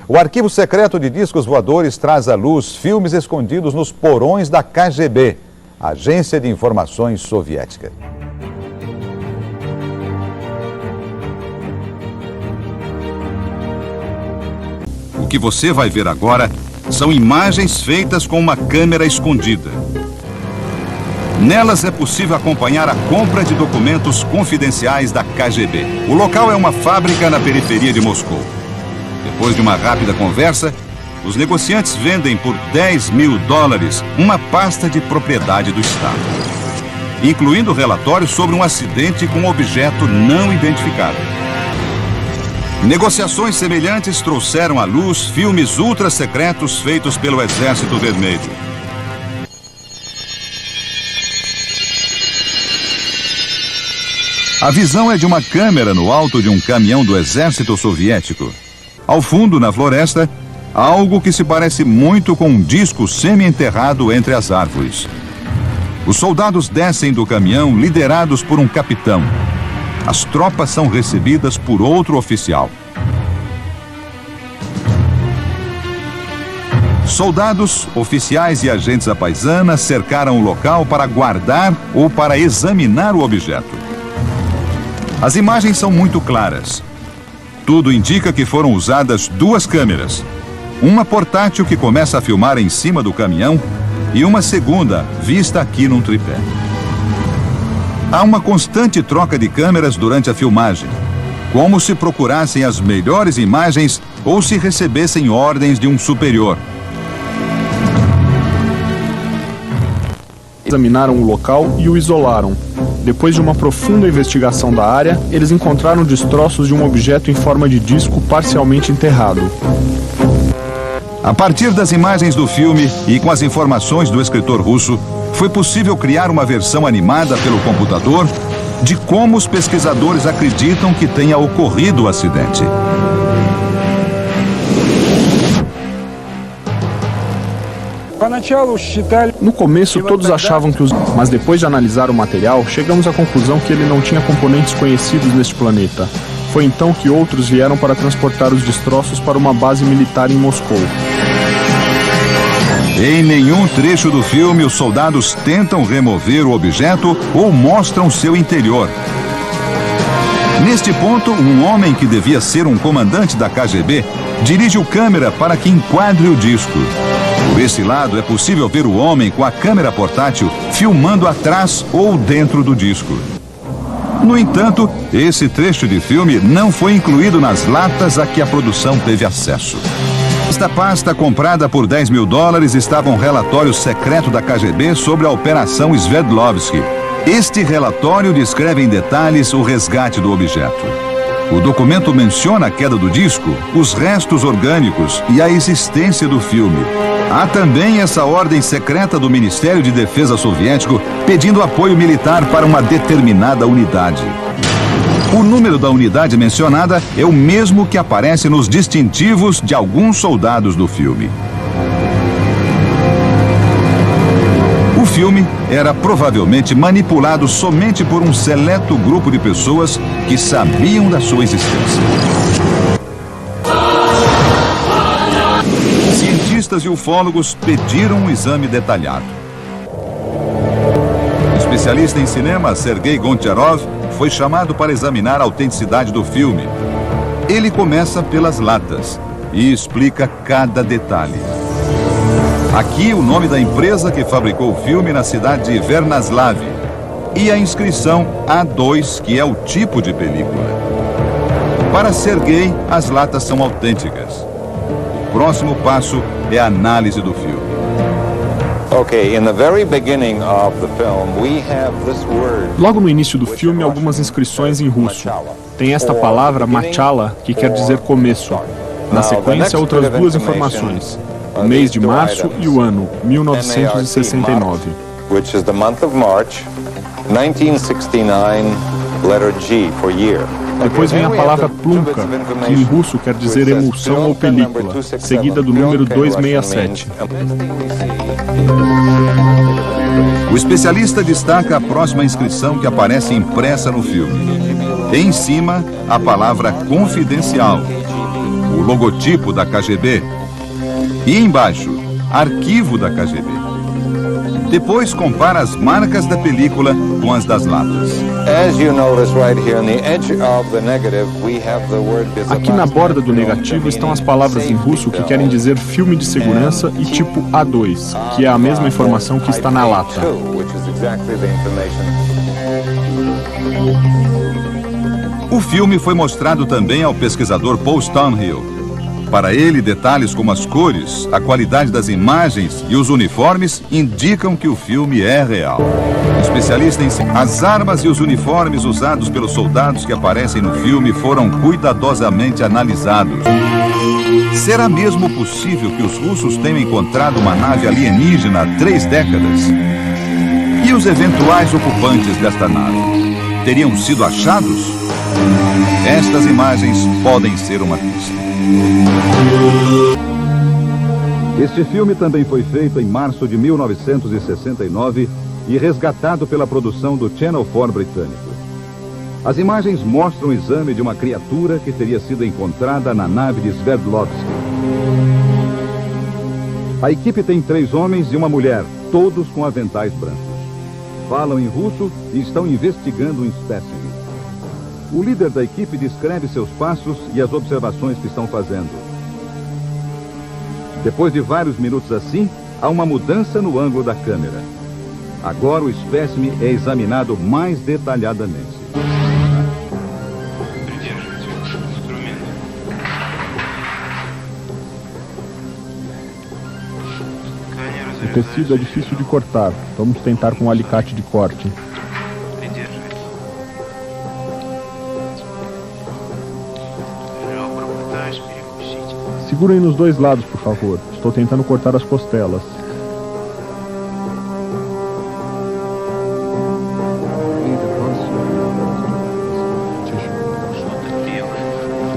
O arquivo secreto de discos voadores traz à luz filmes escondidos nos porões da KGB, Agência de Informações Soviética. O que você vai ver agora são imagens feitas com uma câmera escondida. Nelas é possível acompanhar a compra de documentos confidenciais da KGB. O local é uma fábrica na periferia de Moscou. Depois de uma rápida conversa, os negociantes vendem por $10 mil uma pasta de propriedade do Estado, incluindo relatórios sobre um acidente com um objeto não identificado. Negociações semelhantes trouxeram à luz filmes ultra-secretos feitos pelo Exército Vermelho. A visão é de uma câmera no alto de um caminhão do Exército Soviético. Ao fundo, na floresta, algo que se parece muito com um disco semi-enterrado entre as árvores. Os soldados descem do caminhão liderados por um capitão. As tropas são recebidas por outro oficial. Soldados, oficiais e agentes à paisana cercaram o local para guardar ou para examinar o objeto. As imagens são muito claras. Tudo indica que foram usadas duas câmeras. Uma portátil que começa a filmar em cima do caminhão e uma segunda vista aqui num tripé. Há uma constante troca de câmeras durante a filmagem, como se procurassem as melhores imagens ou se recebessem ordens de um superior. Examinaram o local e o isolaram. Depois de uma profunda investigação da área, eles encontraram destroços de um objeto em forma de disco parcialmente enterrado. A partir das imagens do filme e com as informações do escritor russo, foi possível criar uma versão animada pelo computador de como os pesquisadores acreditam que tenha ocorrido o acidente. No começo, todos achavam que mas depois de analisar o material, chegamos à conclusão que ele não tinha componentes conhecidos neste planeta. Foi então que outros vieram para transportar os destroços para uma base militar em Moscou. Em nenhum trecho do filme, os soldados tentam remover o objeto ou mostram seu interior. Neste ponto, um homem que devia ser um comandante da KGB dirige o câmera para que enquadre o disco. Por esse lado, é possível ver o homem com a câmera portátil filmando atrás ou dentro do disco. No entanto, esse trecho de filme não foi incluído nas latas a que a produção teve acesso. Esta pasta, comprada por $10 mil, estava um relatório secreto da KGB sobre a Operação Sverdlovsky. Este relatório descreve em detalhes o resgate do objeto. O documento menciona a queda do disco, os restos orgânicos e a existência do filme. Há também essa ordem secreta do Ministério de Defesa soviético pedindo apoio militar para uma determinada unidade. O número da unidade mencionada é o mesmo que aparece nos distintivos de alguns soldados do filme. O filme era provavelmente manipulado somente por um seleto grupo de pessoas que sabiam da sua existência. Cientistas e ufólogos pediram um exame detalhado. O especialista em cinema, Sergei Goncharov, foi chamado para examinar a autenticidade do filme. Ele começa pelas latas e explica cada detalhe. Aqui o nome da empresa que fabricou o filme na cidade de Vernaslav e a inscrição A2, que é o tipo de película. Para Sergei, as latas são autênticas. O próximo passo é a análise do filme. Logo no início do filme, algumas inscrições em russo. Tem esta palavra, machala, que quer dizer começo. Na sequência, outras duas informações. O mês de março e o ano, 1969. Which is the month of March, 1969, letter G for year. Depois vem a palavra plumka, que em russo quer dizer emulsão ou película, seguida do número 267. O especialista destaca a próxima inscrição que aparece impressa no filme. Em cima, a palavra confidencial. O logotipo da KGB e embaixo, arquivo da KGB. Depois compara as marcas da película com as das latas. Aqui na borda do negativo estão as palavras em russo que querem dizer filme de segurança e tipo A2, que é a mesma informação que está na lata. O filme foi mostrado também ao pesquisador Paul Stonehill. Para ele, detalhes como as cores, a qualidade das imagens e os uniformes indicam que o filme é real. Especialista em as armas e os uniformes usados pelos soldados que aparecem no filme foram cuidadosamente analisados. Será mesmo possível que os russos tenham encontrado uma nave alienígena há 3 décadas? E os eventuais ocupantes desta nave? Teriam sido achados? Estas imagens podem ser uma pista. Este filme também foi feito em março de 1969 e resgatado pela produção do Channel 4 britânico. As imagens mostram o exame de uma criatura que teria sido encontrada na nave de Sverdlovsky. A equipe tem 3 homens e uma mulher, todos com aventais brancos. Falam em russo e estão investigando um espécime. O líder da equipe descreve seus passos e as observações que estão fazendo. Depois de vários minutos assim, há uma mudança no ângulo da câmera. Agora o espécime é examinado mais detalhadamente. O tecido é difícil de cortar. Vamos tentar com um alicate de corte. Segurem nos 2 lados, por favor. Estou tentando cortar as costelas.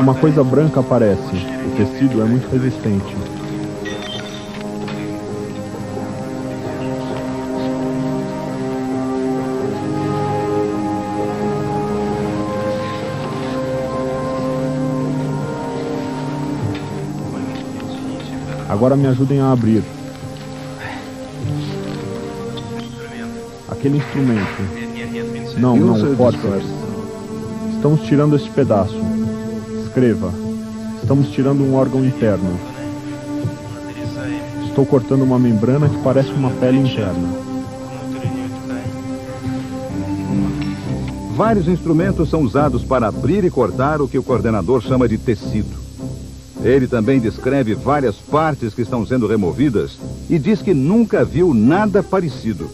Uma coisa branca aparece. O tecido é muito resistente. Agora me ajudem a abrir. Aquele instrumento. Não, o fósforo. Estamos tirando este pedaço. Escreva. Estamos tirando um órgão interno. Estou cortando uma membrana que parece uma pele interna. Vários instrumentos são usados para abrir e cortar o que o coordenador chama de tecido. Ele também descreve várias partes que estão sendo removidas e diz que nunca viu nada parecido.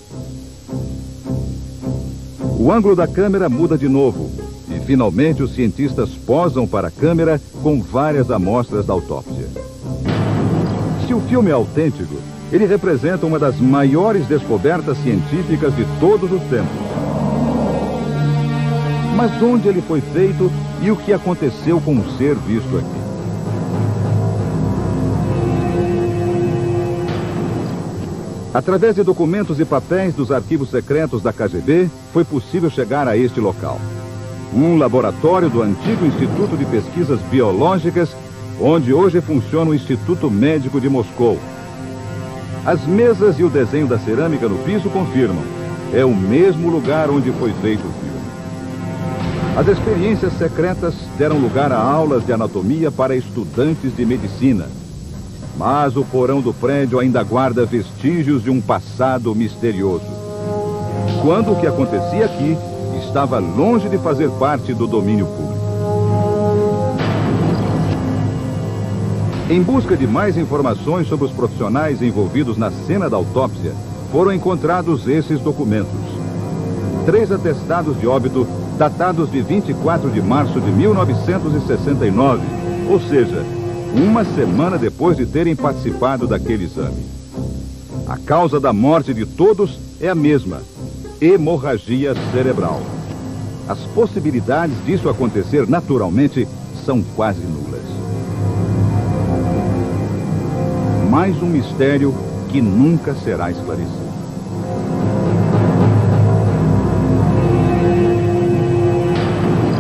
O ângulo da câmera muda de novo e, finalmente, os cientistas posam para a câmera com várias amostras da autópsia. Se o filme é autêntico, ele representa uma das maiores descobertas científicas de todos os tempos. Mas onde ele foi feito e o que aconteceu com o ser visto aqui? Através de documentos e papéis dos arquivos secretos da KGB, foi possível chegar a este local. Um laboratório do antigo Instituto de Pesquisas Biológicas, onde hoje funciona o Instituto Médico de Moscou. As mesas e o desenho da cerâmica no piso confirmam. É o mesmo lugar onde foi feito o filme. As experiências secretas deram lugar a aulas de anatomia para estudantes de medicina. Mas o porão do prédio ainda guarda vestígios de um passado misterioso. Quando o que acontecia aqui estava longe de fazer parte do domínio público. Em busca de mais informações sobre os profissionais envolvidos na cena da autópsia, foram encontrados esses documentos. 3 atestados de óbito datados de 24 de março de 1969, ou seja, uma semana depois de terem participado daquele exame. A causa da morte de todos é a mesma: hemorragia cerebral. As possibilidades disso acontecer naturalmente são quase nulas. Mais um mistério que nunca será esclarecido.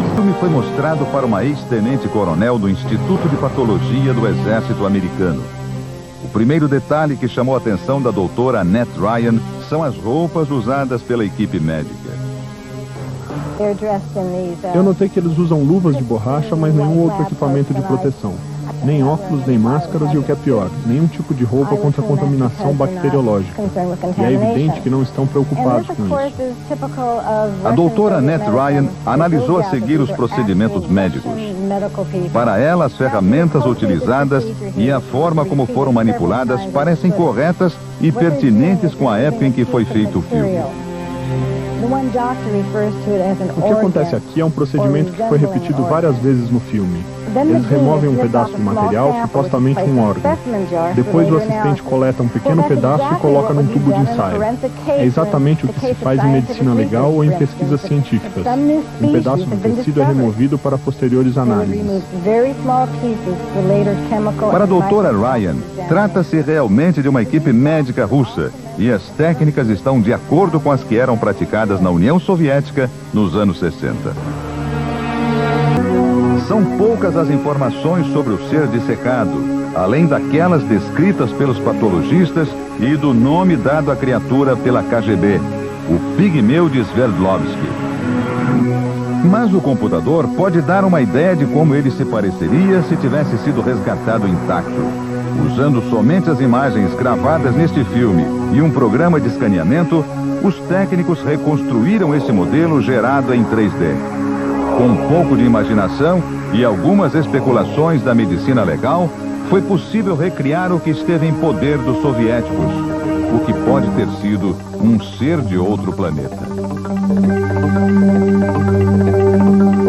O filme foi mostrado para uma ex-tenente-coronel do Instituto de Patologia do Exército Americano. O primeiro detalhe que chamou a atenção da doutora Annette Ryan são as roupas usadas pela equipe médica. Eu notei que eles usam luvas de borracha, mas nenhum outro equipamento de proteção. Nem óculos, nem máscaras e, o que é pior, nenhum tipo de roupa contra a contaminação bacteriológica. E é evidente que não estão preocupados com isso. A doutora Annette Ryan analisou a seguir os procedimentos médicos. Para ela, as ferramentas utilizadas e a forma como foram manipuladas parecem corretas e pertinentes com a época em que foi feito o filme. O que acontece aqui é um procedimento que foi repetido várias vezes no filme. Eles removem um pedaço de material, supostamente um órgão. Depois o assistente coleta um pequeno pedaço e coloca num tubo de ensaio. É exatamente o que se faz em medicina legal ou em pesquisas científicas. Um pedaço do tecido é removido para posteriores análises. Para a doutora Ryan, trata-se realmente de uma equipe médica russa e as técnicas estão de acordo com as que eram praticadas na União Soviética nos anos 60. São poucas as informações sobre o ser dissecado, além daquelas descritas pelos patologistas e do nome dado à criatura pela KGB, o Pigmeu de Sverdlovsky. Mas o computador pode dar uma ideia de como ele se pareceria se tivesse sido resgatado intacto. Usando somente as imagens gravadas neste filme e um programa de escaneamento, os técnicos reconstruíram esse modelo gerado em 3D. Com um pouco de imaginação e algumas especulações da medicina legal, foi possível recriar o que esteve em poder dos soviéticos, o que pode ter sido um ser de outro planeta.